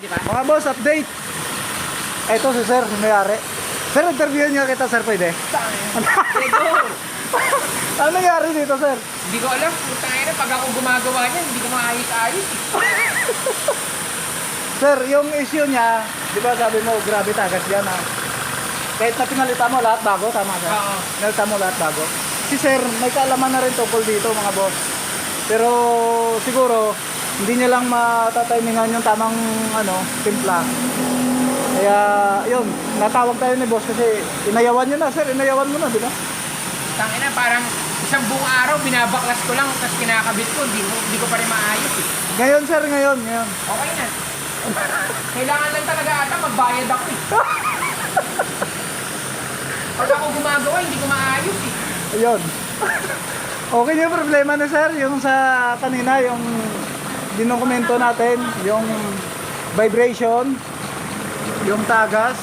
Mga boss, update. Ito si sir, may-ari. Sir, interviewin niya kita, sir, pwede? Ano nangyari dito, sir? Hindi ko alam, putang ina, pag ako gumagawa niyan, hindi ko maayos-ayos. Sir, yung issue niya, di ba sabi mo, grabe tagas yan ha. Kahit na pinalitan mo lahat bago, tama sir? Oo. Pinalitan mo lahat bago. Si sir, may kaalaman na rin tungkol dito mga boss. Pero siguro, hindi niya lang matatimingan yung tamang timpla. Kaya, yun, natawag tayo ni boss kasi inayawan niyo na sir, inayawan mo na, di ba? Putang ina, parang isang buong araw, binabaklas ko lang, tapos kinakabit ko, hindi ko pa rin maayos eh. Ngayon sir, ngayon. Okay na. Kailangan lang talaga ata magbayad ako eh. Pag ako gumagawa, hindi ko maayos eh. Ayun. Okay yung problema na sir, yung sa kanina, yung dinokumento natin, yung vibration, yung tagas,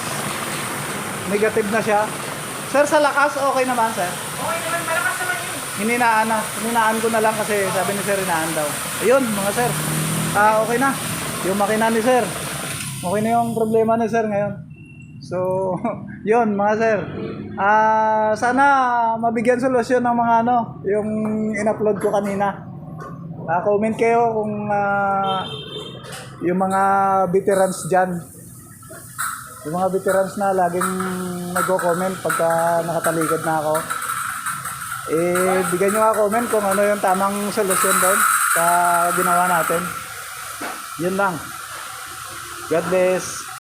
negative na siya. Sir, sa lakas, okay naman sir. Okay naman, malakas naman yun. Hininaan ko na lang kasi sabi ni sir, hinaan daw. Ayun, mga sir. Okay na. Yung makina ni sir. Okay na yung problema ni sir ngayon. So, yun mga sir. Sana mabigyan solusyon ng mga yung in-upload ko kanina. Comment kayo kung yung mga veterans dyan. Yung mga veterans na laging nagko-comment pagka nakatalikod na ako. Bigyan nyo nga comment kung ano yung tamang solusyon doon sa ginawa natin. Yun lang. God bless.